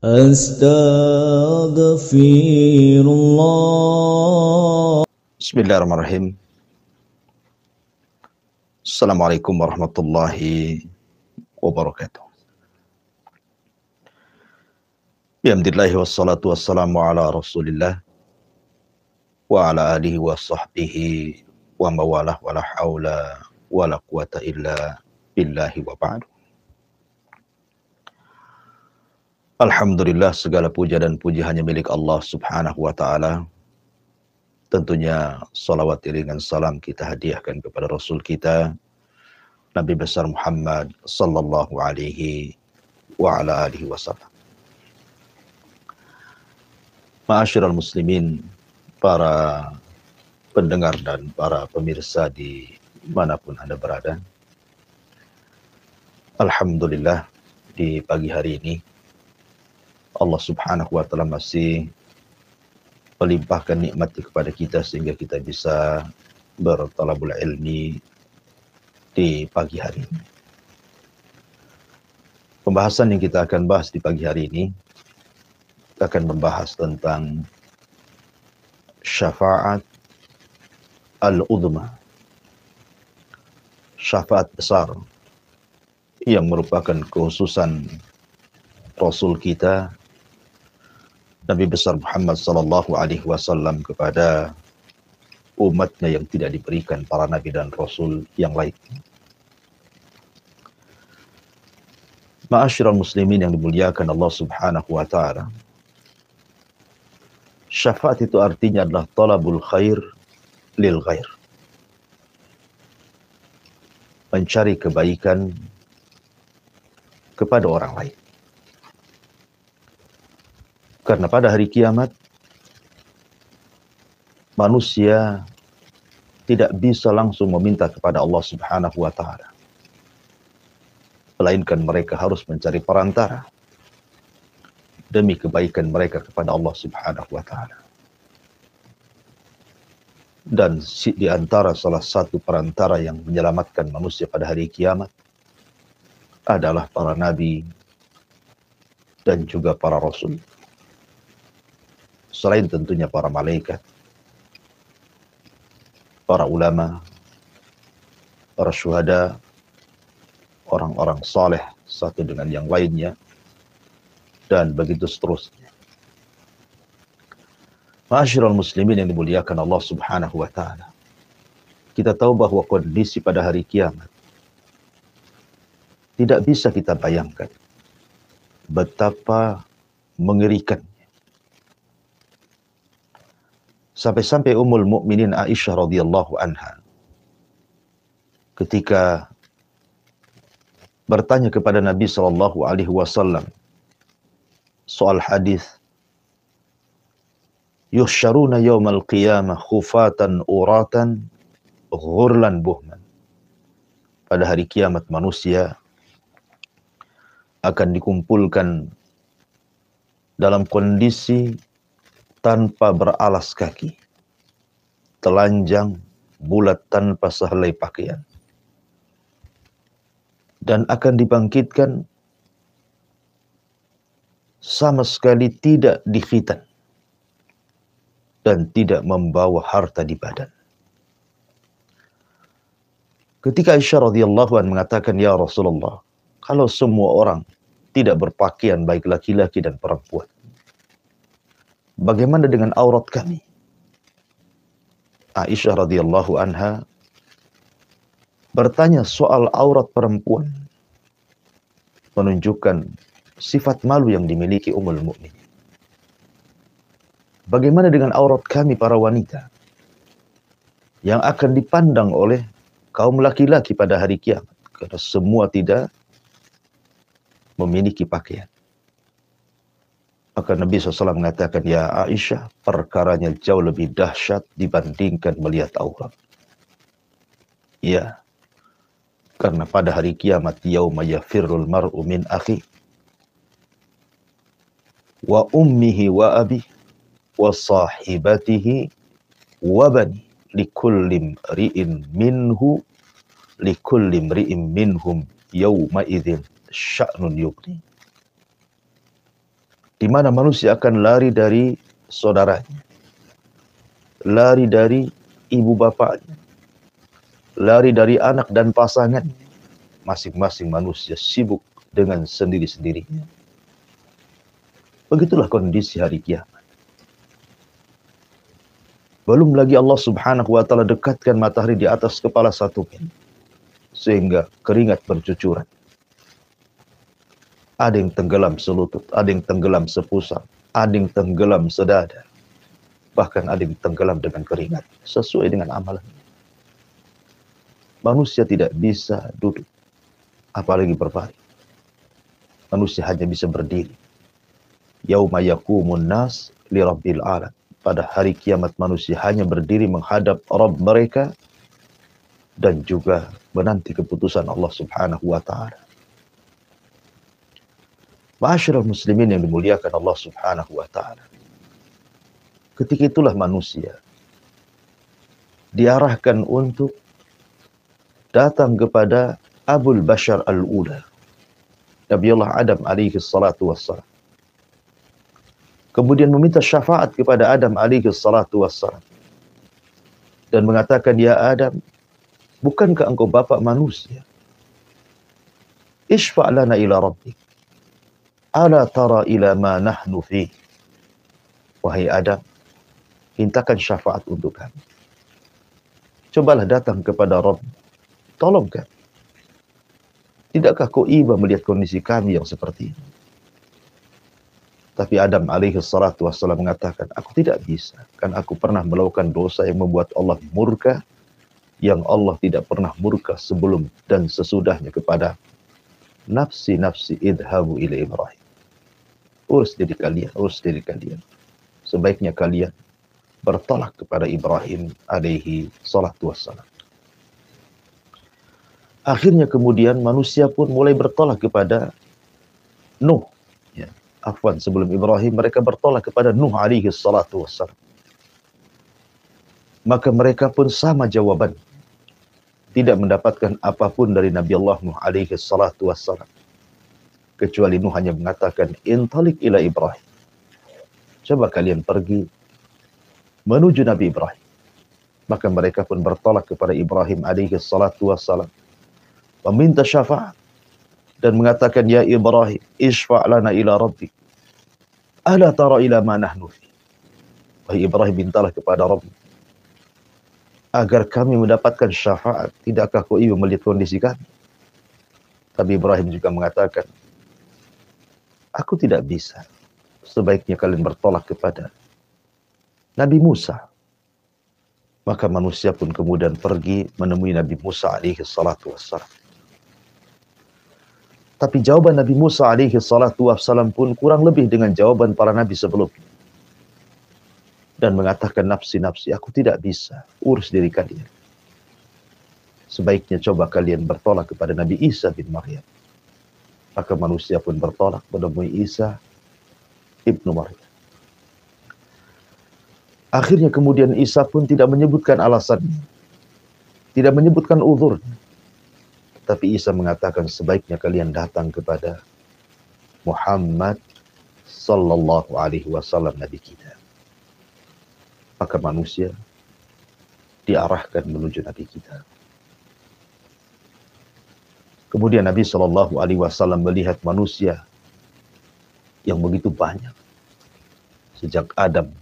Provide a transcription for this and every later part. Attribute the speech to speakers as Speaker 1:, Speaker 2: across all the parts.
Speaker 1: Astaghfirullah.
Speaker 2: Bismillahirrahmanirrahim. Assalamualaikum warahmatullahi wabarakatuh. Bihamdillahi wassalatu wassalamu ala rasulillah wa ala alihi wa sahbihi wa mawalah wa la hawla wa la quwata illa billahi wa ba'du. Alhamdulillah, segala puja dan puji hanya milik Allah subhanahu wa ta'ala. Tentunya salawat iringan salam kita hadiahkan kepada Rasul kita, Nabi besar Muhammad sallallahu alaihi wa ala alihi wasallam. Ma'asyiral muslimin, para pendengar dan para pemirsa di manapun Anda berada. Alhamdulillah, di pagi hari ini Allah subhanahu wa ta'ala masih melimpahkan nikmatnya kepada kita sehingga kita bisa bertalabul ilmi di pagi hari ini. Pembahasan yang kita akan bahas di pagi hari ini akan membahas tentang syafaat al-udhma, syafaat besar yang merupakan kekhususan Rasul kita Nabi besar Muhammad sallallahu alaihi wasallam kepada umatnya yang tidak diberikan para nabi dan rasul yang lain. Ma'asyiral muslimin yang dimuliakan Allah subhanahu wa ta'ala. Syafaat itu artinya adalah talabul khair lil ghair. Mencari kebaikan kepada orang lain. Karena pada hari kiamat, manusia tidak bisa langsung meminta kepada Allah subhanahu wa ta'ala. Melainkan mereka harus mencari perantara demi kebaikan mereka kepada Allah subhanahu wa ta'ala. Dan di antara salah satu perantara yang menyelamatkan manusia pada hari kiamat adalah para nabi dan juga para rasul. Selain tentunya para malaikat, para ulama, para syuhada, orang-orang saleh satu dengan yang lainnya, dan begitu seterusnya. Ma'asyiral muslimin yang dimuliakan Allah subhanahu wa ta'ala. Kita tahu bahwa kondisi pada hari kiamat tidak bisa kita bayangkan betapa mengerikan. Sampai-sampai Ummul Mukminin Aisyah radhiyallahu anha ketika bertanya kepada Nabi sallallahu alaihi wasallam soal hadis yuhsyaruna yaumal qiyamah khufatan uratan ghurlan buhman. Pada hari kiamat manusia akan dikumpulkan dalam kondisi tanpa beralas kaki, telanjang, bulat tanpa sehelai pakaian. Dan akan dibangkitkan sama sekali tidak dikhitan dan tidak membawa harta di badan. Ketika Aisyah radhiyallahu anha mengatakan, "Ya Rasulullah, kalau semua orang tidak berpakaian baik laki-laki dan perempuan, bagaimana dengan aurat kami?" Aisyah radhiyallahu anha bertanya soal aurat perempuan, menunjukkan sifat malu yang dimiliki Ummul Mukminin. Bagaimana dengan aurat kami para wanita yang akan dipandang oleh kaum laki-laki pada hari kiamat? Karena semua tidak memiliki pakaian. Maka Nabi SAW mengatakan, "Ya Aisyah, perkaranya jauh lebih dahsyat dibandingkan melihat aurat." Ya, karena pada hari kiamat, yauma yafirrul mar'u min akhi wa ummihi wa abi wa sahibatihi wa bani likulli mri'in minhum yawma idzin sya'nun yughni. di mana manusia akan lari dari saudaranya, lari dari ibu bapaknya, lari dari anak dan pasangan. Masing-masing manusia sibuk dengan sendiri-sendirinya. Begitulah kondisi hari kiamat. Belum lagi Allah subhanahu wa ta'ala dekatkan matahari di atas kepala satu sehingga keringat bercucuran. Ada yang tenggelam selutut, ada yang tenggelam sepusat, ada yang tenggelam sedada. Bahkan ada yang tenggelam dengan keringat, sesuai dengan amalan. Manusia tidak bisa duduk, apalagi berbaring. Manusia hanya bisa berdiri. Yauma yaqumun nas li rabbil alam. Pada hari kiamat manusia hanya berdiri menghadap Rabb mereka dan juga menanti keputusan Allah subhanahu wa ta'ala. Ma'asyiral muslimin yang dimuliakan Allah subhanahu wa ta'ala. Ketika itulah manusia diarahkan untuk datang kepada Abul Bashar al-Ula, Nabiullah Adam alaihi salatu wassalam. Kemudian meminta syafaat kepada Adam alaihi salatu wassalam. Dan mengatakan, ya Adam, bukankah engkau bapak manusia? Ishfa' lana ila rabbik. Ala tara ila ma nahnu fi. Wahai Adam, mintakan syafaat untuk kami. Cobalah datang kepada Rabb. Tolong kami. Tidakkah kau iba melihat kondisi kami yang seperti ini? Tapi Adam alaihi salatu wassalam mengatakan, aku tidak bisa. Kan aku pernah melakukan dosa yang membuat Allah murka, yang Allah tidak pernah murka sebelum dan sesudahnya kepada nafsi idhabu ila Ibrahim. Urus diri kalian. Sebaiknya kalian bertolak kepada Ibrahim alaihi salatu wassalam. Akhirnya kemudian manusia pun mulai bertolak kepada Nuh. Sebelum Ibrahim mereka bertolak kepada Nuh alaihi salatu wassalam. Maka mereka pun sama jawaban. Tidak mendapatkan apapun dari Nabi Allah Nuh alaihi salatu wassalam. Kecuali Nuh hanya mengatakan, intalik ila Ibrahim. Coba kalian pergi menuju Nabi Ibrahim. Maka mereka pun bertolak kepada Ibrahim alaihi salatu wassalam. Meminta syafaat. Dan mengatakan, ya Ibrahim, ishfa' lana ila rabbik. Ala tara ila ma nahnu fi. Wahai Ibrahim, mintalah kepada Rabb agar kami mendapatkan syafaat. Tidakkah kau ibu melihat kondisi kami? Tapi Ibrahim juga mengatakan, aku tidak bisa. Sebaiknya kalian bertolak kepada Nabi Musa. Maka manusia pun kemudian pergi menemui Nabi Musa alaihi salatu wassalam. Tapi jawaban Nabi Musa alaihi salatu wassalam pun kurang lebih dengan jawaban para nabi sebelumnya. Dan mengatakan, nafsi, aku tidak bisa. Urus diri kalian. Sebaiknya coba kalian bertolak kepada Nabi Isa bin Maryam. Maka manusia pun bertolak menemui Isa ibnu Maryam. Akhirnya kemudian Isa pun tidak menyebutkan alasannya. Tidak menyebutkan uzurnya. Tapi Isa mengatakan, sebaiknya kalian datang kepada Muhammad sallallahu alaihi wasallam, Nabi kita. Maka manusia diarahkan menuju Nabi kita. Kemudian Nabi sallallahu alaihi wasallam melihat manusia yang begitu banyak. Sejak Adam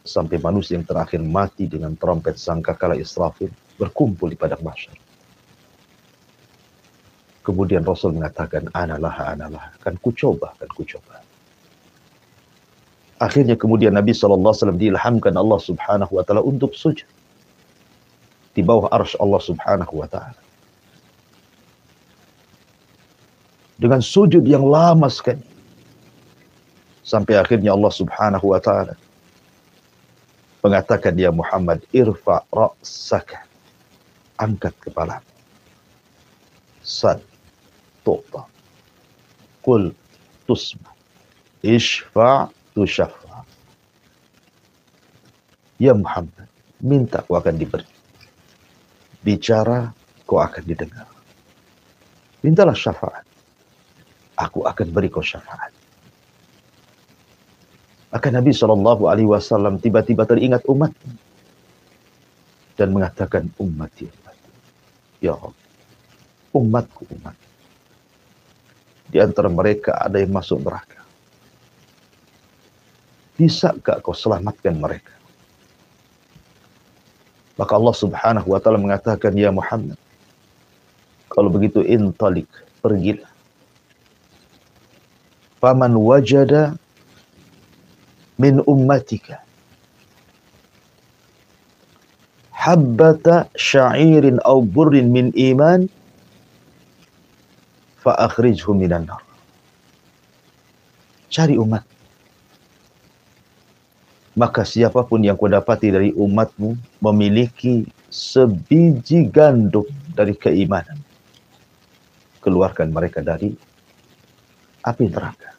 Speaker 2: sampai manusia yang terakhir mati dengan trompet sangkakala Israfil berkumpul di padang mahsyar. Kemudian Rasul mengatakan, analah. Kan ku coba. Akhirnya kemudian Nabi SAW diilhamkan Allah subhanahu wa ta'ala untuk sujud. Di bawah arsy Allah subhanahu wa ta'ala. Dengan sujud yang lama sekali. Sampai akhirnya Allah subhanahu wa ta'ala mengatakan, ya Muhammad, irfa' ra'saka. Angkat kepala. Sal. Tu'ta. Qul tusbu. Ishfa' tushaffa. Ya Muhammad, minta kau akan diberi. Bicara kau akan didengar. Mintalah syafaat. Aku akan beri kau syafaat. Maka Nabi SAW tiba-tiba teringat umat dan mengatakan, ummati, ummati. Ya Allah, umatku, umat. Di antara mereka ada yang masuk neraka. Bisa gak kau selamatkan mereka? Maka Allah Subhanahu wa ta'ala mengatakan, ya Muhammad, kalau begitu intalik, pergilah. Faman wajada min ummatika habbata sya'irin aw burrin min iman fa akhrijhu minan nar. Cari umat. Maka siapapun yang kau dapati dari umatmu memiliki sebiji gandum dari keimanan, keluarkan mereka dari api neraka.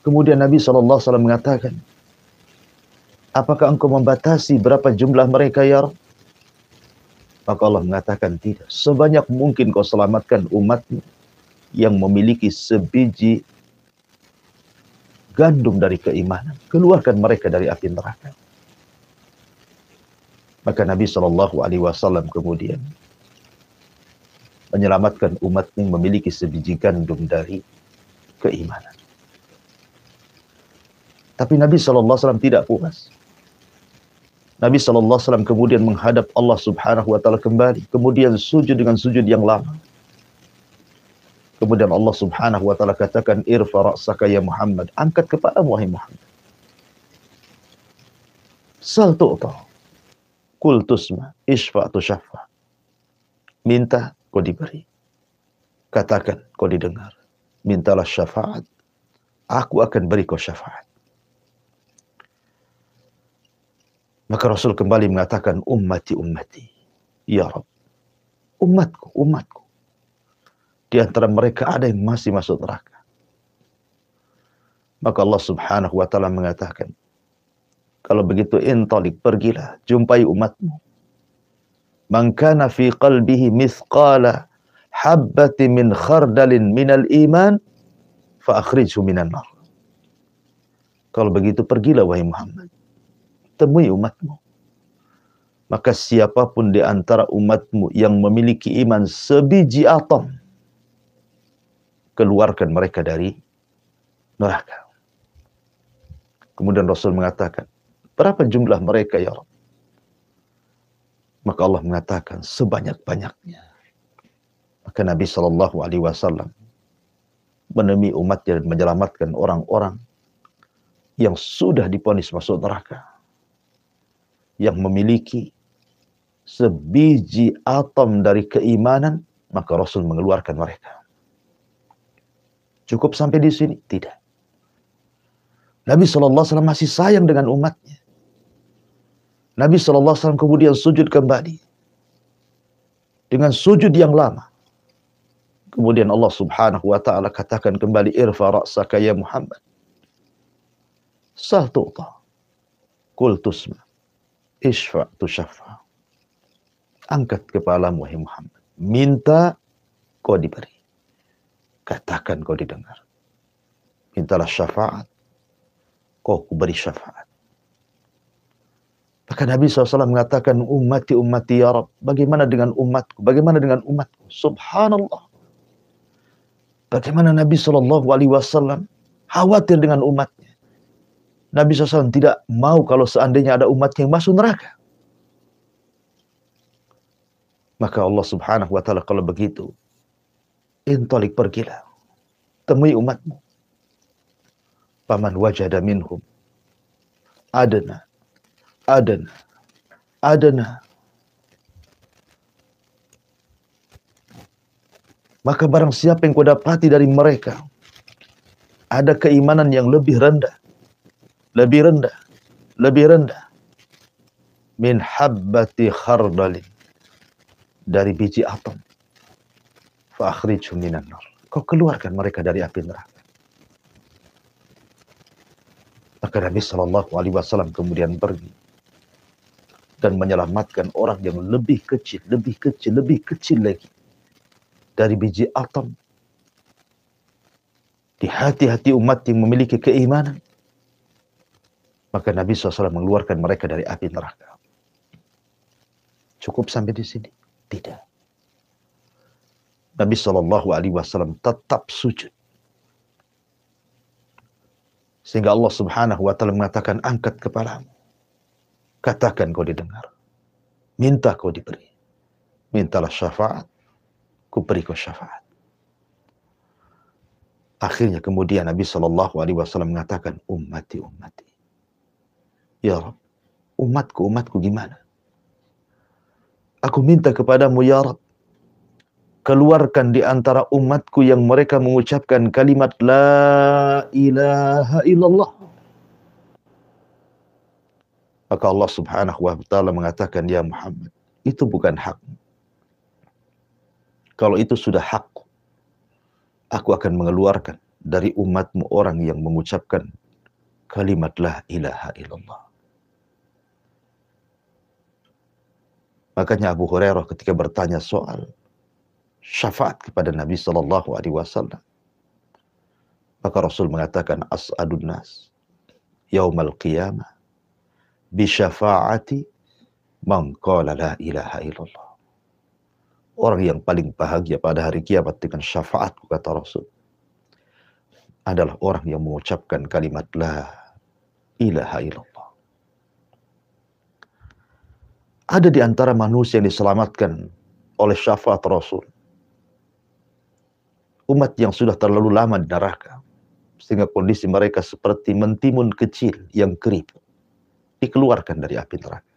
Speaker 2: Kemudian Nabi SAW mengatakan, apakah engkau membatasi berapa jumlah mereka ya Rabb? Maka Allah mengatakan, tidak. Sebanyak mungkin kau selamatkan umatmu yang memiliki sebiji gandum dari keimanan, keluarkan mereka dari api neraka. Maka Nabi SAW kemudian menyelamatkan umat yang memiliki sebiji gandum dari keimanan. Tapi Nabi SAW tidak puas. Nabi SAW kemudian menghadap Allah Subhanahu wa ta'ala kembali. Kemudian sujud dengan sujud yang lama. Kemudian Allah Subhanahu wa ta'ala katakan, irfa ra'saka ya Muhammad. Angkat kepalamu wahai Muhammad. Sal tu'ta. Kul tusma. Ishfa' tu syafa'. Minta, kau diberi. Katakan, kau didengar. Mintalah syafaat. Aku akan beri kau syafaat. Maka Rasul kembali mengatakan, ummati, ummati. Ya Rabb. Umatku, umatku. Di antara mereka ada yang masih masuk neraka. Maka Allah Subhanahu wa ta'ala mengatakan, kalau begitu intalik, pergilah, jumpai umatmu. Man kana fi qalbihi mithqala habbati min khardalin minal iman, fa akhrijhu minan nar. Kalau begitu pergilah wahai Muhammad. Temui umatmu. Maka siapapun di antara umatmu yang memiliki iman sebiji atom, keluarkan mereka dari neraka. Kemudian Rasul mengatakan, berapa jumlah mereka ya Rabb? Maka Allah mengatakan, sebanyak-banyaknya. Maka Nabi SAW menemui umatnya dan menyelamatkan orang-orang yang sudah divonis masuk neraka, yang memiliki sebiji atom dari keimanan, maka Rasul mengeluarkan mereka. Cukup sampai di sini? Tidak. Nabi SAW masih sayang dengan umatnya. Nabi SAW kemudian sujud kembali. Dengan sujud yang lama. Kemudian Allah Subhanahu wa ta'ala katakan kembali, irfa ra'saka ya Muhammad. Sal tu'ta. Kul tusma. Ishfa' tu syafa'. Angkat kepalamu wahai Muhammad. Minta, kau diberi. Katakan, kau didengar. Mintalah syafaat, kau beri syafaat. Maka Nabi SAW mengatakan, ummati, ummati ya Rabb. Bagaimana dengan umatku? Bagaimana dengan umatku? Subhanallah. Bagaimana Nabi SAW khawatir dengan umatnya. Nabi SAW tidak mau kalau seandainya ada umat yang masuk neraka. Maka Allah Subhanahu wa ta'ala kalau begitu, intalik, pergilah. Temui umatmu. Faman wajada minhum adana, adana, adana. Maka barang siapa yang kau dapati dari mereka ada keimanan yang lebih rendah, lebih rendah, lebih rendah, min habbati khardalin, dari biji atom, fa akhrijhum minan nar. Kau keluarkan mereka dari api neraka. Maka Nabi SAW kemudian pergi dan menyelamatkan orang yang lebih kecil, lebih kecil, lebih kecil lagi dari biji atom di hati-hati umat yang memiliki keimanan, maka Nabi SAW mengeluarkan mereka dari api neraka. Cukup sampai di sini? Tidak. Nabi SAW tetap sujud. Sehingga Allah Subhanahu wa Ta'ala mengatakan, angkat kepalamu. Katakan kau didengar. Minta kau diberi. Mintalah syafaat. Ku beri kau syafaat. Akhirnya kemudian Nabi SAW mengatakan, ummati, ummati. Ya Rabb, umatku, umatku gimana? Aku minta kepadamu ya Rabb, keluarkan di antara umatku yang mereka mengucapkan kalimat La ilaha illallah. Maka Allah Subhanahu wa Ta'ala mengatakan, ya Muhammad, itu bukan hakmu. Kalau itu sudah hakku, aku akan mengeluarkan dari umatmu orang yang mengucapkan kalimat La ilaha illallah. Makanya Abu Hurairah ketika bertanya soal syafaat kepada Nabi SAW, maka Rasul mengatakan, as'adun nas yaumal qiyamah bi syafaati man qala la ilaha illallah. Orang yang paling bahagia pada hari kiamat dengan syafaatku, kata Rasul, adalah orang yang mengucapkan kalimat la ilaha illallah. Ada di antara manusia yang diselamatkan oleh syafaat Rasul, umat yang sudah terlalu lama di neraka, sehingga kondisi mereka seperti mentimun kecil yang keriput, dikeluarkan dari api neraka.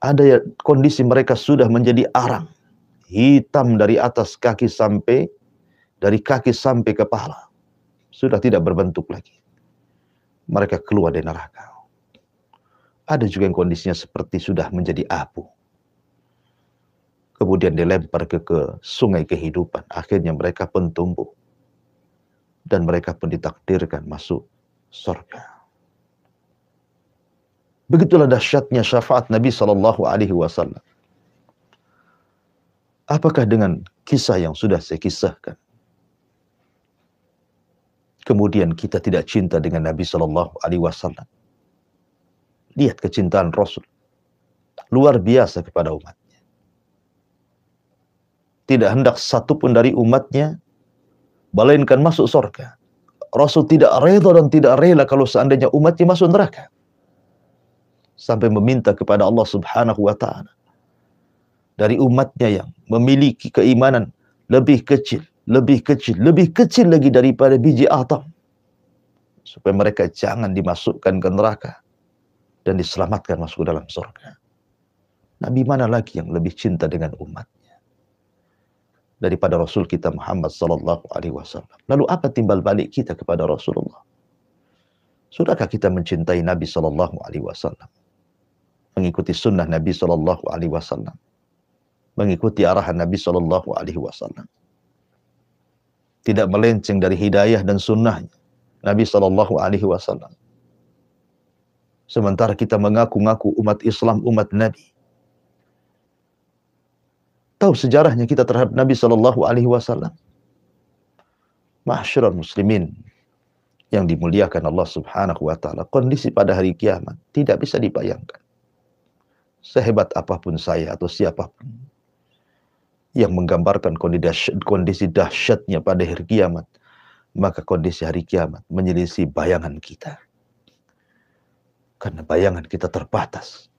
Speaker 2: Ada kondisi mereka sudah menjadi arang, hitam dari atas kaki sampai, dari kaki sampai kepala, sudah tidak berbentuk lagi. Mereka keluar dari neraka. Ada juga yang kondisinya seperti sudah menjadi abu, kemudian dilempar ke sungai kehidupan. Akhirnya mereka pun tumbuh, dan mereka pun ditakdirkan masuk surga. Begitulah dahsyatnya syafaat Nabi SAW. Apakah dengan kisah yang sudah saya kisahkan, kemudian kita tidak cinta dengan Nabi SAW? Lihat kecintaan Rasul, luar biasa kepada umatnya. Tidak hendak satupun dari umatnya melainkan masuk surga. Rasul tidak rela dan tidak rela kalau seandainya umatnya masuk neraka. Sampai meminta kepada Allah Subhanahu wa Ta'ala, dari umatnya yang memiliki keimanan lebih kecil, lebih kecil, lebih kecil lagi daripada biji atom, supaya mereka jangan dimasukkan ke neraka dan diselamatkan masuk ke dalam surga. Nabi mana lagi yang lebih cinta dengan umatnya daripada Rasul kita Muhammad SAW? Lalu apa timbal balik kita kepada Rasulullah? Sudahkah kita mencintai Nabi SAW? Mengikuti sunnah Nabi SAW? Mengikuti arahan Nabi SAW? Tidak melenceng dari hidayah dan sunnahnya Nabi SAW. Sementara kita mengaku-ngaku umat Islam, umat Nabi. Tahu sejarahnya kita terhadap Nabi SAW. Ma'asyiral muslimin yang dimuliakan Allah Subhanahu wa Ta'ala, kondisi pada hari kiamat tidak bisa dibayangkan. Sehebat apapun saya atau siapapun yang menggambarkan kondisi dahsyatnya pada hari kiamat, maka kondisi hari kiamat menyelisih bayangan kita. Karena bayangan kita terbatas.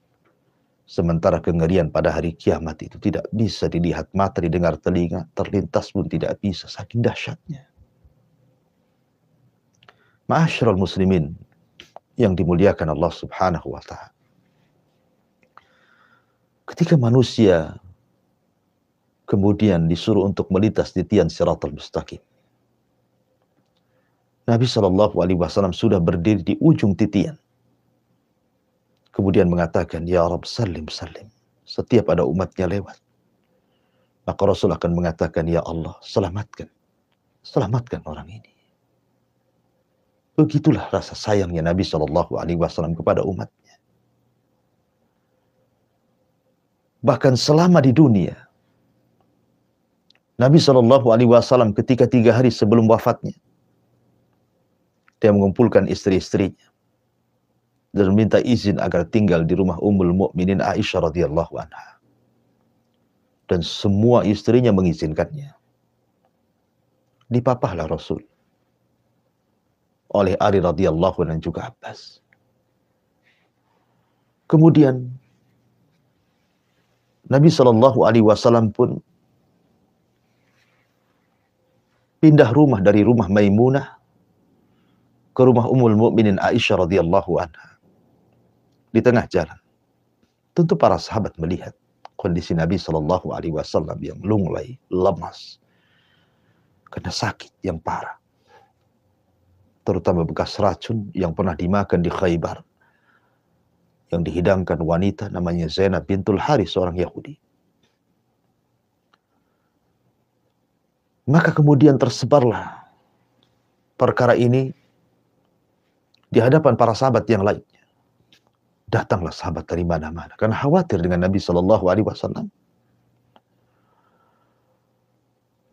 Speaker 2: Sementara kengerian pada hari kiamat itu tidak bisa dilihat mata, didengar telinga, terlintas pun tidak bisa, saking dahsyatnya. Ma'asyiral muslimin yang dimuliakan Allah Subhanahu wa Ta'ala. Ketika manusia kemudian disuruh untuk melintas di tian Siratal Mustaqim, Nabi SAW sudah berdiri di ujung titian. Kemudian mengatakan, ya Rabb salim salim. Setiap ada umatnya lewat, maka Rasul akan mengatakan, ya Allah selamatkan, selamatkan orang ini. Begitulah rasa sayangnya Nabi SAW kepada umatnya. Bahkan selama di dunia, Nabi SAW ketika 3 hari sebelum wafatnya, dia mengumpulkan istri-istrinya dan meminta izin agar tinggal di rumah Ummul Mukminin Aisyah radhiyallahu anha. Dan semua istrinya mengizinkannya. Dipapahlah Rasul oleh Ali radhiyallahu anhu dan juga Abbas. Kemudian Nabi SAW pun pindah rumah dari rumah Maimunah ke rumah Ummul Mukminin Aisyah radhiyallahu anha. Di tengah jalan, tentu para sahabat melihat kondisi Nabi SAW yang lunglai, lemas, karena sakit yang parah. Terutama bekas racun yang pernah dimakan di Khaybar, yang dihidangkan wanita namanya Zainab bintul Haris, seorang Yahudi. Maka kemudian tersebarlah perkara ini di hadapan para sahabat yang lainnya. Datanglah sahabat dari mana-mana karena khawatir dengan Nabi SAW.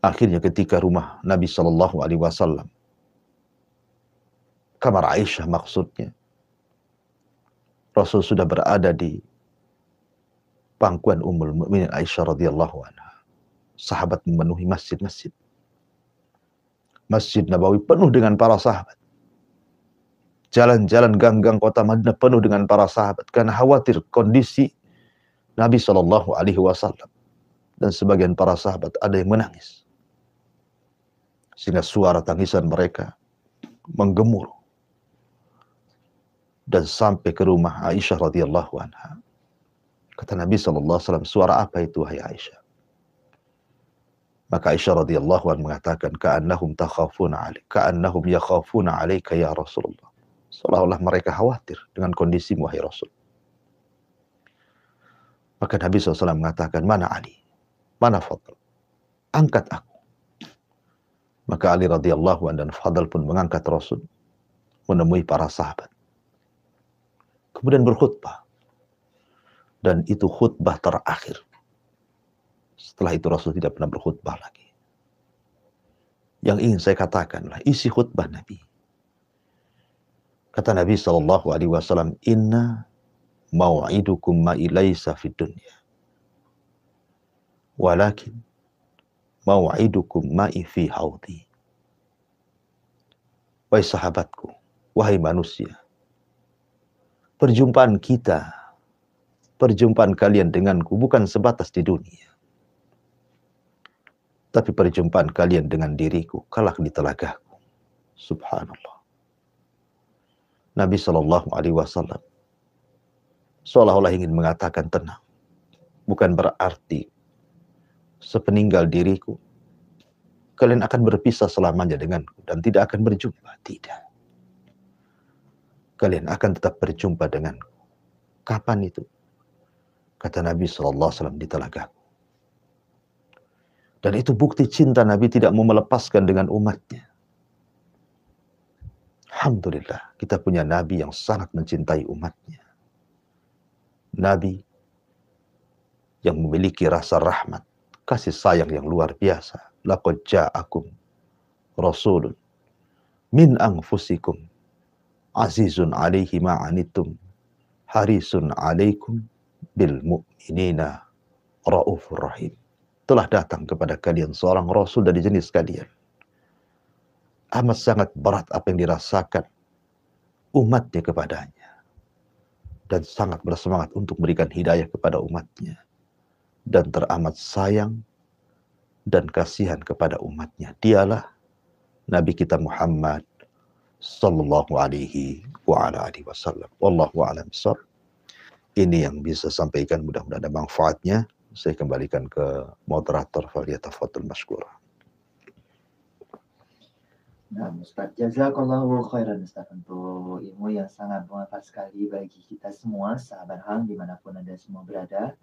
Speaker 2: Akhirnya ketika rumah Nabi SAW, kamar Aisyah maksudnya, Rasul sudah berada di pangkuan Ummul Mukminin Aisyah radhiyallahu anha. Sahabat memenuhi masjid-masjid. Masjid Nabawi penuh dengan para sahabat. Jalan-jalan gang-gang kota Madinah penuh dengan para sahabat karena khawatir kondisi Nabi SAW. Dan sebagian para sahabat ada yang menangis. Sehingga suara tangisan mereka menggemuruh dan sampai ke rumah Aisyah radhiyallahu anha. Kata Nabi SAW, suara apa itu wahai Aisyah? Maka Aisyah radhiyallahu anha mengatakan, ka'annahum takhafuna alaik, ka'annahum yakhafuna alaika ya Rasulullah. Seolah-olah mereka khawatir dengan kondisi wahai Rasul. Maka Nabi SAW mengatakan, mana Ali? Mana Fadl? Angkat aku. Maka Ali radhiyallahu anhu dan Fadl pun mengangkat Rasul, menemui para sahabat. Kemudian berkhutbah. Dan itu khutbah terakhir. Setelah itu Rasul tidak pernah berkhutbah lagi. Yang ingin saya katakanlah isi khutbah Nabi. Kata Nabi SAW, inna mau'idukum ma'i laysa fid dunya. Walakin mau'idukum ma'i fi haudhi. Wahai sahabatku, wahai manusia, perjumpaan kita, perjumpaan kalian denganku bukan sebatas di dunia. Tapi perjumpaan kalian dengan diriku kelak di telagaku. Subhanallah. Nabi SAW seolah-olah ingin mengatakan tenang. Bukan berarti sepeninggal diriku kalian akan berpisah selamanya denganku dan tidak akan berjumpa. Tidak. Kalian akan tetap berjumpa denganku. Kapan itu? Kata Nabi SAW, di telagaku. Dan itu bukti cinta Nabi tidak mau melepaskan dengan umatnya. Alhamdulillah, kita punya Nabi yang sangat mencintai umatnya. Nabi yang memiliki rasa rahmat, kasih sayang yang luar biasa. Laqad ja'akum rasulun min anfusikum azizun alaihi ma'anittum harisun alaikum bil mu'minina raufur rahim. Telah datang kepada kalian seorang rasul dari jenis kalian. Amat sangat berat apa yang dirasakan umatnya kepadanya. Dan sangat bersemangat untuk memberikan hidayah kepada umatnya. Dan teramat sayang dan kasihan kepada umatnya. Dialah Nabi kita Muhammad sallallahu alaihi wa ala alihi wasallam. Wallahu a'lam bishawab. Ini yang bisa sampaikan, mudah-mudahan ada manfaatnya. Saya kembalikan ke moderator, falyatafadhal mashkura.
Speaker 1: Nah, Ustaz, jazakallahu khairan Ustaz untuk ilmu yang sangat bermanfaat sekali bagi kita semua, sahabat HAM dimanapun Anda semua berada.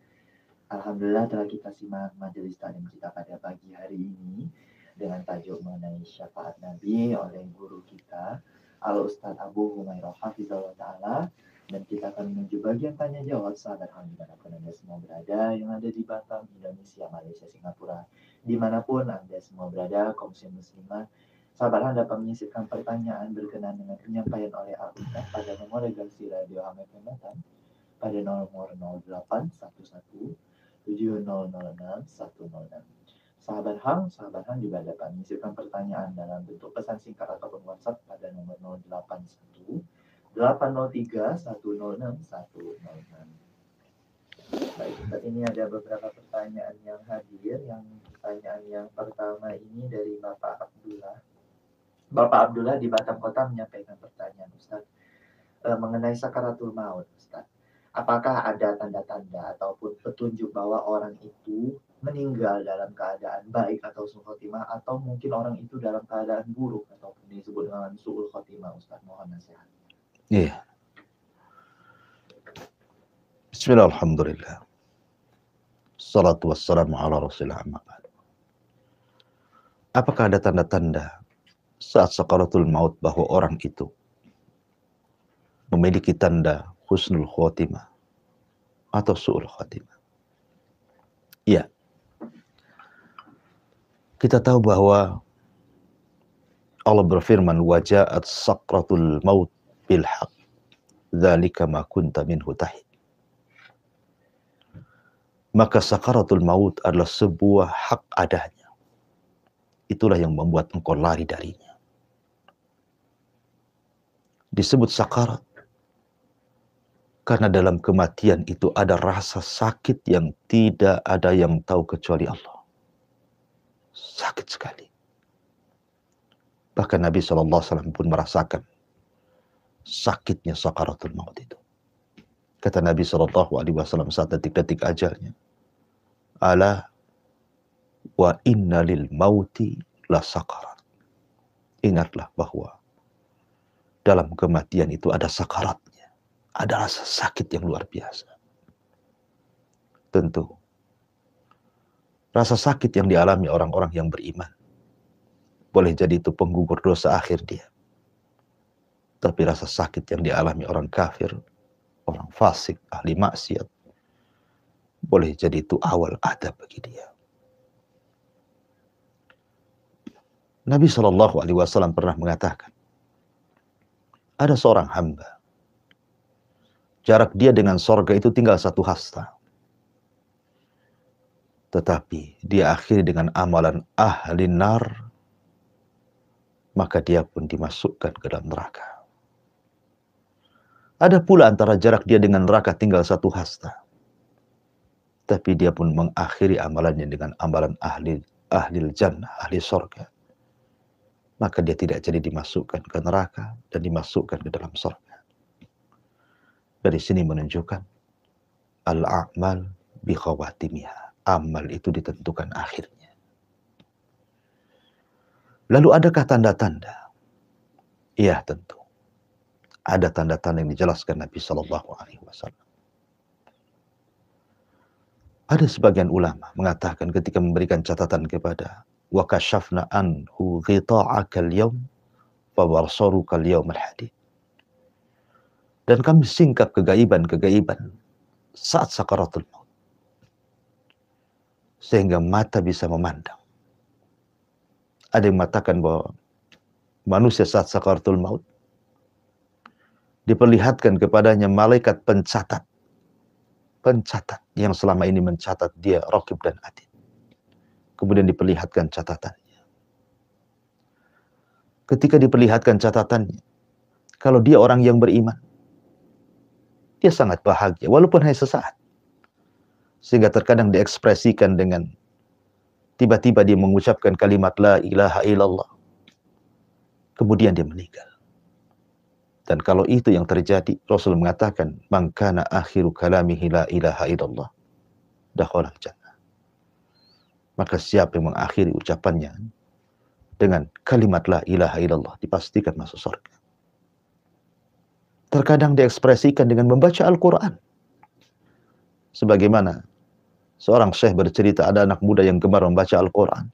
Speaker 1: Alhamdulillah telah kita simak majelis taklim kita pada pagi hari ini dengan tajuk mengenai syafaat Nabi oleh guru kita, Al Ustaz Abu Humairah Hafizahullah Ta'ala. Dan kita akan menuju bagian tanya jawab sahabat Hang dimanapun Anda semua berada, yang ada di Batam, Indonesia, Malaysia, Singapura. Dimanapun Anda semua berada, kaum muslimah, sahabat Hang dapat menyisipkan pertanyaan berkenaan dengan penyampaian oleh Al Ustaz pada nomor redaksi Radio Ham FM Batam pada nomor 0811 7006 106. Sahabat Hang juga dapat menyisipkan pertanyaan dalam bentuk pesan singkat ataupun WhatsApp pada nomor 081 803 106 106. Baik, Ustaz, ini ada beberapa pertanyaan yang hadir. Yang pertanyaan yang pertama ini dari Bapak Abdullah. Bapak Abdullah di Batam Kota menyampaikan pertanyaan, Ustaz, mengenai sakaratul maut, Ustaz. Apakah ada tanda-tanda ataupun petunjuk bahwa orang itu meninggal dalam keadaan baik atau su'ul khotimah, atau mungkin orang itu dalam keadaan buruk ataupun disebut dengan su'ul khotimah, Ustaz? Mohon nasihat.
Speaker 2: Iya. Bismillah, alhamdulillah. Salatu wassalamu ala rasulillah. Apakah ada tanda-tanda saat sakaratul maut bahwa orang itu memiliki tanda husnul khotimah atau su'ul khotimah? Iya. Kita tahu bahwa Allah berfirman, waja'at sakratul maut bil haq dzalika ma kunta minhu tahid. Maka sakaratul maut adalah sebuah hak adanya. Itulah yang membuat engkau lari darinya. Disebut sakarat karena dalam kematian itu ada rasa sakit yang tidak ada yang tahu kecuali Allah. Sakit sekali. Bahkan Nabi SAW pun merasakan sakitnya sakaratul maut itu. Kata Nabi SAW saat detik-detik ajalnya, ala wa inna lil mauti la sakarat. Ingatlah bahwa dalam kematian itu ada sakaratnya. Ada rasa sakit yang luar biasa. Tentu, rasa sakit yang dialami orang-orang yang beriman, boleh jadi itu penggugur dosa akhir dia. Tapi rasa sakit yang dialami orang kafir, orang fasik, ahli maksiat, boleh jadi itu awal adab bagi dia. Nabi SAW pernah mengatakan, ada seorang hamba, jarak dia dengan sorga itu tinggal 1 hasta. Tetapi dia akhiri dengan amalan ahli nar, maka dia pun dimasukkan ke dalam neraka. Ada pula antara jarak dia dengan neraka tinggal 1 hasta. Tapi dia pun mengakhiri amalannya dengan amalan ahli jannah, ahli sorga. Maka dia tidak jadi dimasukkan ke neraka dan dimasukkan ke dalam sorga. Dari sini menunjukkan al-a'mal bi khawatimiha. Amal itu ditentukan akhirnya. Lalu adakah tanda-tanda? Iya, tentu. Ada tanda-tanda yang dijelaskan Nabi SAW. Ada sebagian ulama mengatakan ketika memberikan catatan kepada wa kashafna anhu ghita'akal yawm fa basaruka al-yawm al-hadid. Dan kami singkap kegaiban-kegaiban saat sakaratul maut. Sehingga mata bisa memandang. Ada yang mengatakan bahwa manusia saat sakaratul maut diperlihatkan kepadanya malaikat pencatat yang selama ini mencatat dia raqib dan atid. Kemudian diperlihatkan catatannya. Ketika diperlihatkan catatannya, kalau dia orang yang beriman, dia sangat bahagia walaupun hanya sesaat. Sehingga terkadang diekspresikan dengan tiba-tiba dia mengucapkan kalimat la ilaha illallah. Kemudian dia meninggal. Dan kalau itu yang terjadi, Rasul mengatakan, man kana akhiru kalamihi la ilaha illallah, dakhalal jannah. Maka siapa yang mengakhiri ucapannya dengan kalimat la ilaha illallah, dipastikan masuk surga. Terkadang diekspresikan dengan membaca Al-Quran. Sebagaimana seorang syekh bercerita, ada anak muda yang gemar membaca Al-Quran.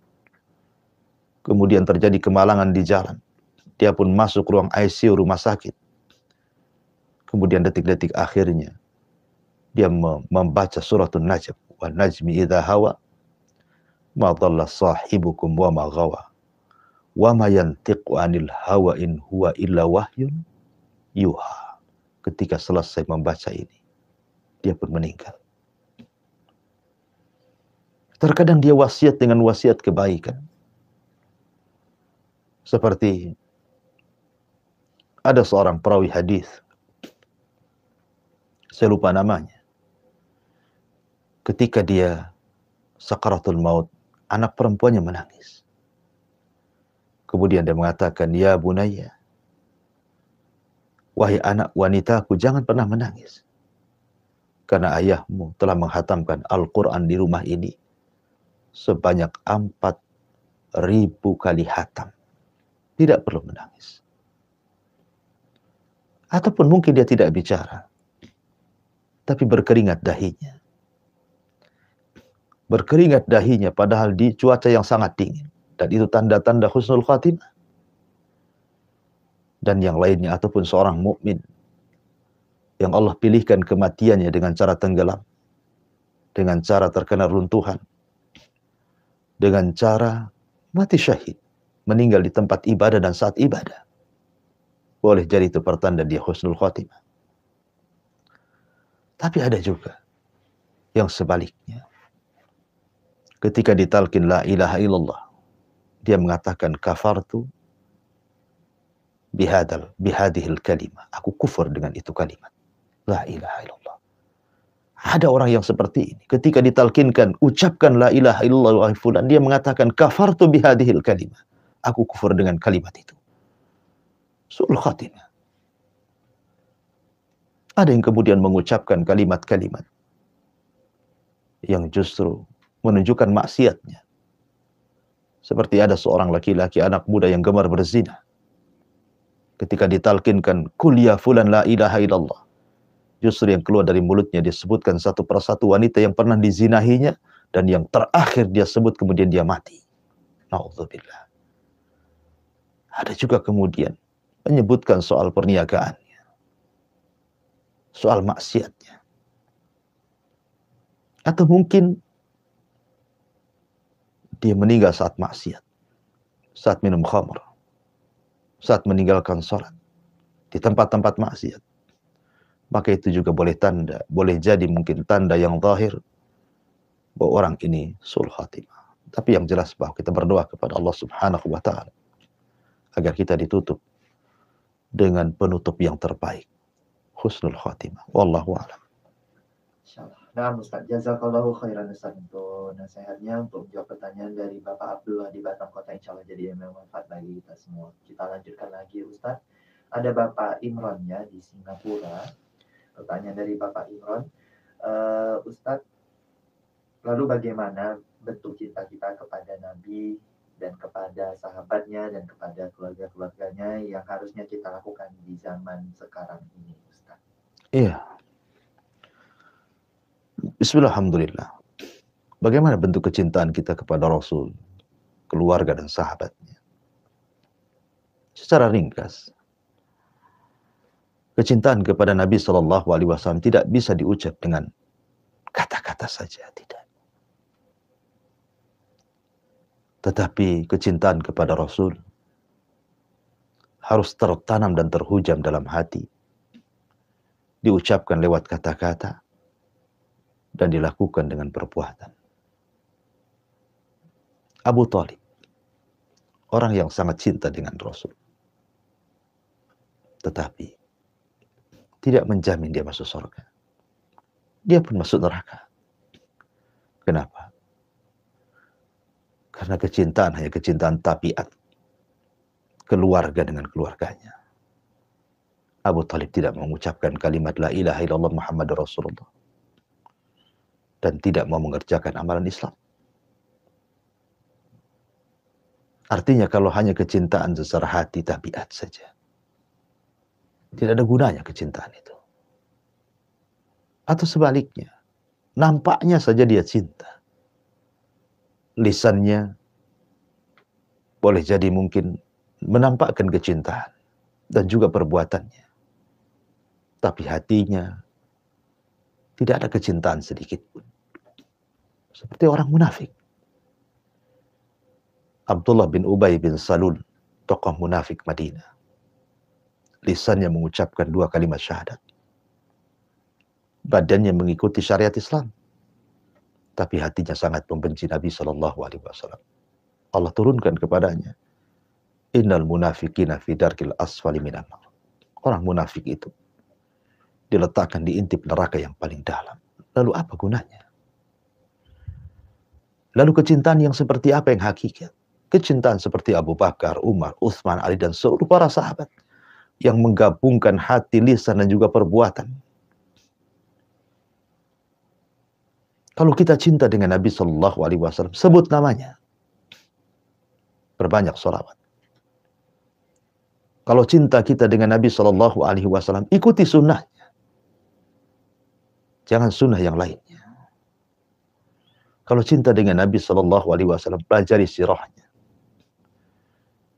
Speaker 2: Kemudian terjadi kemalangan di jalan. Dia pun masuk ruang ICU rumah sakit. kemudian detik-detik akhirnya dia membaca suratul Najm, wan najmi idza hawa ma dhalla sahibukum wa ma ghawa wa ma yantiqu anil hawa in huwa illa wahyun yuha. Ketika selesai membaca ini, dia pun meninggal. Terkadang dia wasiat dengan wasiat kebaikan. Seperti ada seorang perawi hadis, saya lupa namanya. Ketika dia sakaratul maut, anak perempuannya menangis. Kemudian dia mengatakan, ya bunayya, wahai anak wanitaku, jangan pernah menangis. Karena ayahmu telah menghatamkan Al-Quran di rumah ini sebanyak 4.000 kali hatam. Tidak perlu menangis. Ataupun mungkin dia tidak bicara, tapi berkeringat dahinya. Berkeringat dahinya padahal di cuaca yang sangat dingin. Dan itu tanda-tanda husnul khatimah. Dan yang lainnya, ataupun seorang mukmin yang Allah pilihkan kematiannya dengan cara tenggelam, dengan cara terkena runtuhan, dengan cara mati syahid, meninggal di tempat ibadah dan saat ibadah. Boleh jadi itu pertanda dia husnul khatimah. Tapi ada juga yang sebaliknya. Ketika ditalkin la ilaha illallah, dia mengatakan kafartu bihadihil kalimah. Aku kufur dengan itu kalimat. La ilaha illallah. Ada orang yang seperti ini. Ketika ditalkinkan, ucapkan la ilaha illallah wa fulan, dia mengatakan kafartu bihadihil kalimah. Aku kufur dengan kalimat itu. Su'ul khatimah. Ada yang kemudian mengucapkan kalimat-kalimat yang justru menunjukkan maksiatnya. Seperti ada seorang laki-laki anak muda yang gemar berzina. Ketika ditalkinkan kul ya fulan la ilaha illallah, justru yang keluar dari mulutnya disebutkan satu persatu wanita yang pernah dizinahinya, dan yang terakhir dia sebut kemudian dia mati. Na'udzubillah. Ada juga kemudian menyebutkan soal perniagaannya, soal maksiatnya. Atau mungkin dia meninggal saat maksiat, saat minum khamr, saat meninggalkan sholat, di tempat-tempat maksiat. Maka itu juga boleh jadi mungkin tanda yang zahir bahwa orang ini su'ul khatimah. Tapi yang jelas bahwa kita berdoa kepada Allah Subhanahu wa ta'ala agar kita ditutup dengan penutup yang terbaik, husnul khatimah. Wallahu a'lam.
Speaker 1: Insyaallah. Nah, Ustaz, jazakallahu khairan Ustaz untuk nasihatnya, untuk menjawab pertanyaan dari Bapak Abdullah di Batam Kota. Insyaallah jadi yang bermanfaat bagi kita semua. Kita lanjutkan lagi Ustaz. Ada Bapak Imron ya di Singapura. Pertanyaan dari Bapak Imron. Ustaz, lalu bagaimana bentuk cinta kita kepada Nabi dan kepada sahabatnya dan kepada keluarga-keluarganya yang harusnya kita lakukan di zaman sekarang ini, Ustaz?
Speaker 2: Iya. Bismillahirrahmanirrahim. Bagaimana bentuk kecintaan kita kepada Rasul, keluarga dan sahabatnya? Secara ringkas, kecintaan kepada Nabi SAW tidak bisa diucap dengan kata-kata saja, tidak. Tetapi kecintaan kepada Rasul harus tertanam dan terhujam dalam hati, diucapkan lewat kata-kata, dan dilakukan dengan perbuatan. Abu Thalib, orang yang sangat cinta dengan Rasul, tetapi tidak menjamin dia masuk surga. Dia pun masuk neraka. Kenapa? Karena kecintaan hanya kecintaan tabiat, keluarga dengan keluarganya. Abu Thalib tidak mengucapkan kalimat la ilaha illallah Muhammadur Rasulullah, dan tidak mau mengerjakan amalan Islam. Artinya kalau hanya kecintaan secara hati tabiat saja, tidak ada gunanya kecintaan itu. Atau sebaliknya, nampaknya saja dia cinta, lisannya boleh jadi mungkin menampakkan kecintaan, dan juga perbuatannya tapi hatinya tidak ada kecintaan sedikit pun. Seperti orang munafik. Abdullah bin Ubay bin Salul, tokoh munafik Madinah. Lisannya mengucapkan 2 kalimat syahadat. Badannya mengikuti syariat Islam. Tapi hatinya sangat membenci Nabi SAW. Allah turunkan kepadanya, Innal munafiqina fi darkil asfali minan nar. Orang munafik itu diletakkan di intip neraka yang paling dalam. Lalu apa gunanya? Lalu kecintaan yang seperti apa yang hakikat? Kecintaan seperti Abu Bakar, Umar, Utsman, Ali, dan seluruh para sahabat yang menggabungkan hati, lisan, dan juga perbuatan. Kalau kita cinta dengan Nabi SAW, sebut namanya. Berbanyak sholawat. Kalau cinta kita dengan Nabi SAW, ikuti sunnahnya. Jangan sunnah yang lainnya. Kalau cinta dengan Nabi SAW, pelajari sirahnya.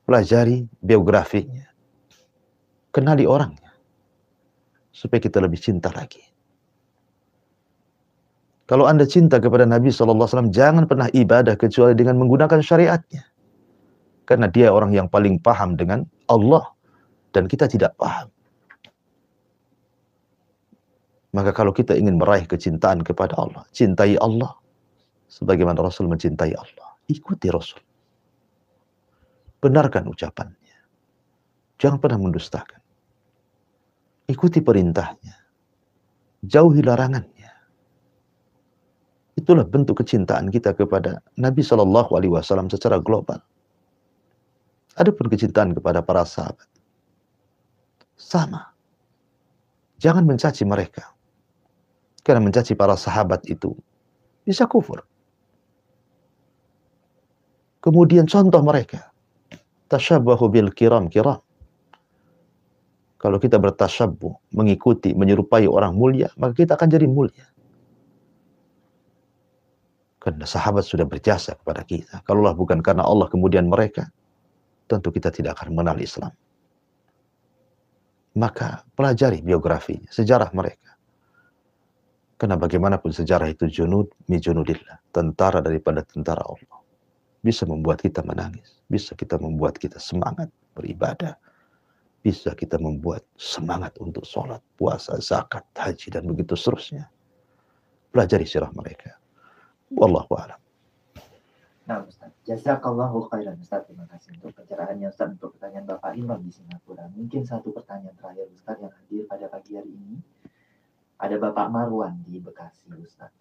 Speaker 2: Pelajari biografinya. Kenali orangnya. Supaya kita lebih cinta lagi. Kalau Anda cinta kepada Nabi SAW, jangan pernah ibadah kecuali dengan menggunakan syariatnya. Karena dia orang yang paling paham dengan Allah. Dan kita tidak paham. Maka kalau kita ingin meraih kecintaan kepada Allah, cintai Allah. Sebagaimana Rasul mencintai Allah. Ikuti Rasul. Benarkan ucapannya. Jangan pernah mendustakan. Ikuti perintahnya. Jauhi larangannya. Itulah bentuk kecintaan kita kepada Nabi SAW secara global. Adapun kecintaan kepada para sahabat, sama. Jangan mencaci mereka. Karena mencaci para sahabat itu bisa kufur. Kemudian contoh mereka. Tashabbahu bil kiram. Kalau kita bertasyabbuh, mengikuti, menyerupai orang mulia, maka kita akan jadi mulia. Karena sahabat sudah berjasa kepada kita. Kalaulah bukan karena Allah kemudian mereka, tentu kita tidak akan mengenal Islam. Maka pelajari biografinya, sejarah mereka. Karena bagaimanapun sejarah itu junud mi junudillah, tentara daripada tentara Allah. Bisa membuat kita menangis, bisa kita membuat kita semangat beribadah, bisa kita membuat semangat untuk sholat, puasa, zakat, haji, dan begitu seterusnya. Pelajari sirah mereka. Wallahu a'lam.
Speaker 1: Nah, Ustaz, jazakallahu khairan Ustaz. Terima kasih untuk pencerahannya Ustaz, untuk pertanyaan Bapak Imam di Singapura. Mungkin satu pertanyaan terakhir Ustaz yang hadir pada pagi hari ini. Ada Bapak Marwan di Bekasi Ustaz.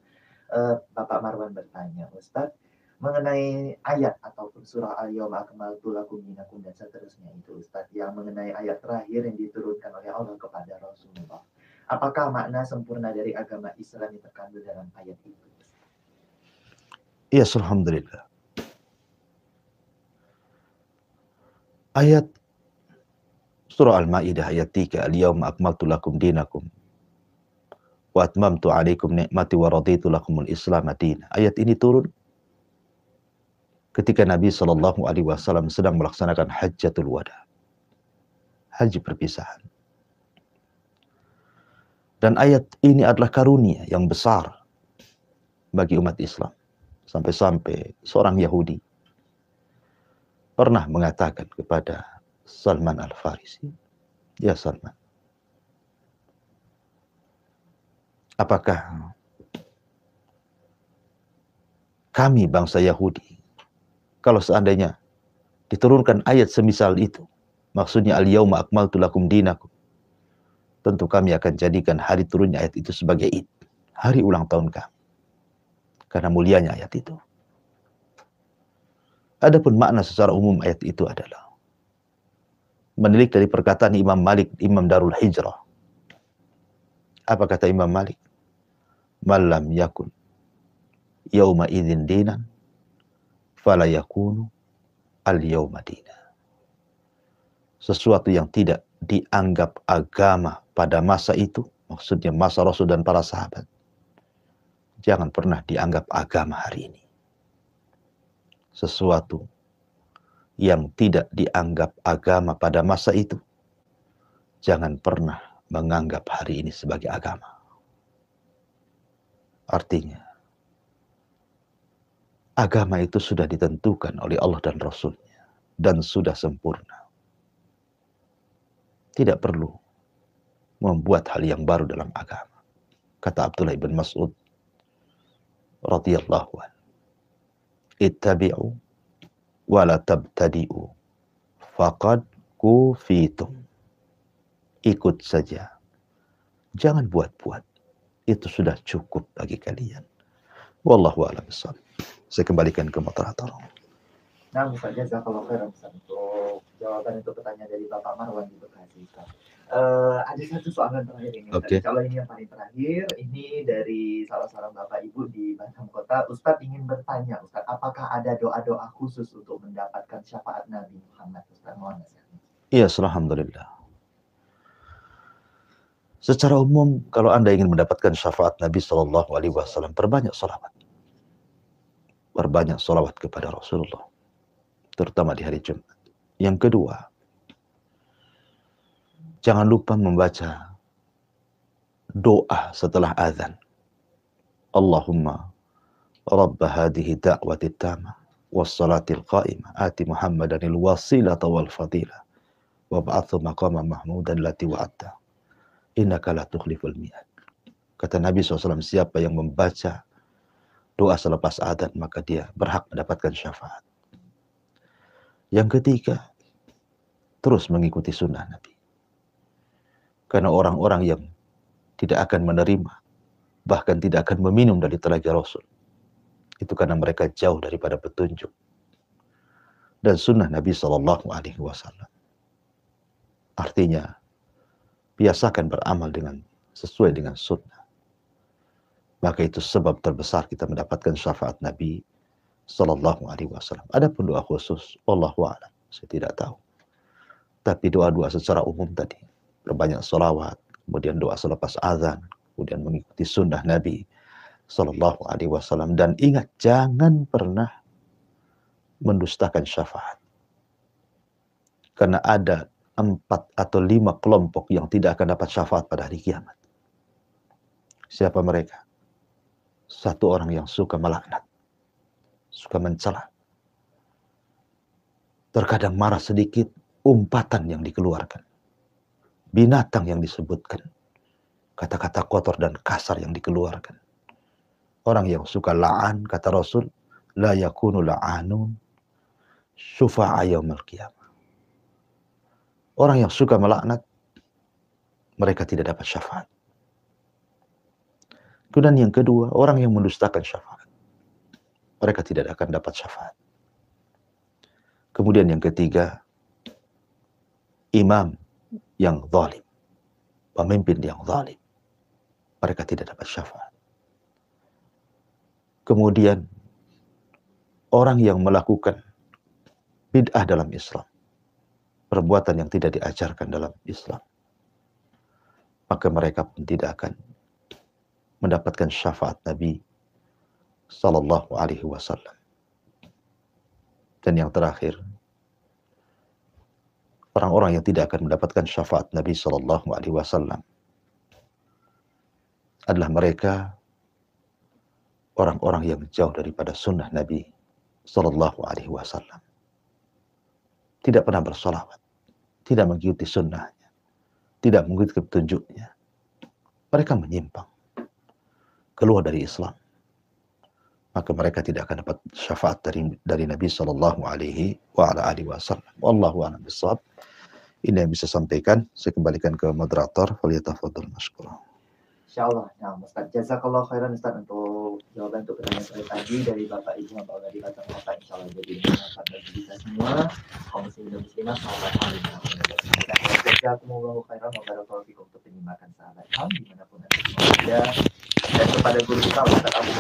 Speaker 1: Bapak Marwan bertanya, Ustaz, mengenai ayat ataupun surah Al-Yawma akmaltu lakum dinakum dan seterusnya itu Ustaz, yang mengenai ayat terakhir yang diturunkan oleh Allah kepada Rasulullah. Apakah makna sempurna dari agama Islam yang terkandung dalam ayat itu?
Speaker 2: Ya, alhamdulillah. Ayat surah Al-Maidah ayat 3, Al-Yawma akmaltu lakum dinakum wa atmamtu alaikum ni'mati wa raditu lakumul Islam madina. Ayat ini turun ketika Nabi SAW sedang melaksanakan Hajjatul Wada. Haji perpisahan. Dan ayat ini adalah karunia yang besar bagi umat Islam. Sampai-sampai seorang Yahudi pernah mengatakan kepada Salman Al-Farisi, ya Salman, apakah kami bangsa Yahudi, kalau seandainya diturunkan ayat semisal itu, maksudnya al-yawma akmaltu lakum dinakum, tentu kami akan jadikan hari turunnya ayat itu sebagai Id, hari ulang tahun kami. Karena mulianya ayat itu. Adapun makna secara umum ayat itu adalah menilik dari perkataan Imam Malik, Imam Darul Hijrah. Apa kata Imam Malik? Malam yakun yauma idzin dinan fala yakunu al yauma dina. Sesuatu yang tidak dianggap agama pada masa itu, maksudnya masa Rasul dan para sahabat, jangan pernah dianggap agama hari ini. Sesuatu yang tidak dianggap agama pada masa itu, jangan pernah menganggap hari ini sebagai agama. Artinya, agama itu sudah ditentukan oleh Allah dan Rasul-Nya dan sudah sempurna. Tidak perlu membuat hal yang baru dalam agama. Kata Abdullah bin Mas'ud radhiyallahu anhu, "Ittabi'u wa la tabtadi'u faqad kufitum." Ikut saja, jangan buat-buat. Itu sudah cukup bagi kalian. Wallahu a'lam bishawab. Saya kembalikan ke moderator.
Speaker 1: Nah, Ustaz, jazakallahu khairan Ustaz untuk jawaban untuk pertanyaan dari Bapak Marwan di Bekasi, Ustaz. Ada satu soalan terakhir ini, Ustaz.
Speaker 2: Oke.
Speaker 1: Kalau ini yang paling terakhir, ini dari salah seorang Bapak Ibu di Batam Kota. Ustaz ingin bertanya, Ustaz, apakah ada doa-doa khusus untuk mendapatkan syafaat Nabi Muhammad, Ustaz? Mohon nasihatnya.
Speaker 2: Iya, alhamdulillah. Secara umum, kalau Anda ingin mendapatkan syafaat Nabi Shallallahu Alaihi Wasallam, perbanyak salawat. Perbanyak salawat kepada Rasulullah, terutama di hari Jumat. Yang kedua, jangan lupa membaca doa setelah azan. Allahumma Rabb hadhihi da'wati tamah wassalatil qa'imah ati Muhammadanil wasilata wal fadilah wa ba'athu maqama mahmudan lati wa'atta innaka la tukhliful mi'ad. Kata Nabi SAW, siapa yang membaca doa selepas adzan maka dia berhak mendapatkan syafaat. Yang ketiga, terus mengikuti sunnah Nabi. Karena orang-orang yang tidak akan menerima, bahkan tidak akan meminum dari telaga Rasul, itu karena mereka jauh daripada petunjuk dan sunnah Nabi Sallallahu Alaihi Wasallam. Artinya, biasakan beramal sesuai dengan sunnah. Maka itu sebab terbesar kita mendapatkan syafaat Nabi Sallallahu Alaihi Wasallam. Adapun doa khusus, wallahu a'lam, saya tidak tahu. Tapi doa-doa secara umum tadi, berbanyak sholawat, kemudian doa selepas azan, kemudian mengikuti sunnah Nabi Sallallahu Alaihi Wasallam, dan ingat jangan pernah mendustakan syafaat. Karena ada 4 atau 5 kelompok yang tidak akan dapat syafaat pada hari kiamat. Siapa mereka? Satu orang yang suka melaknat, suka mencela. Terkadang marah sedikit, umpatan yang dikeluarkan, binatang yang disebutkan, kata-kata kotor dan kasar yang dikeluarkan. Orang yang suka la'an, kata Rasul, la yakunu la'anun syufa'a yaumil qiyamah. Orang yang suka melaknat, mereka tidak dapat syafaat. Kemudian yang kedua, orang yang mendustakan syafaat, mereka tidak akan dapat syafaat. Kemudian yang ketiga, imam yang zalim, pemimpin yang zalim, mereka tidak dapat syafaat. Kemudian orang yang melakukan bid'ah dalam Islam, perbuatan yang tidak diajarkan dalam Islam, maka mereka pun tidak akan mendapatkan syafaat Nabi Sallallahu Alaihi Wasallam. Dan yang terakhir, orang-orang yang tidak akan mendapatkan syafaat Nabi Sallallahu Alaihi Wasallam adalah mereka orang-orang yang jauh daripada sunnah Nabi Sallallahu Alaihi Wasallam. Tidak pernah bersolawat, tidak mengikuti sunnahnya, tidak mengikuti petunjuknya. Mereka menyimpang, keluar dari Islam. Maka mereka tidak akan dapat syafaat dari Nabi Sallallahu Alaihi Wasallam. Wallahu a'lam bishawab. Ini yang bisa sampaikan. Saya kembalikan ke moderator. Falyatafadhal mashkura.
Speaker 1: Insyaallah. Nah, Ustaz, jazakallahu khairan Ustaz untuk jawaban untuk pertanyaan tadi dari Bapak Ibu Bapak dari Batam Kota. Insyaallah jadi bermanfaat bagi kita semua, kaum muslimin dan muslimat, sahabat Alim. Jazakumullahu khairan wa barakallahu fikum untuk penyimpanan sahabat Alim dimanapun Anda berada, dan kepada guru kita Ustaz Abu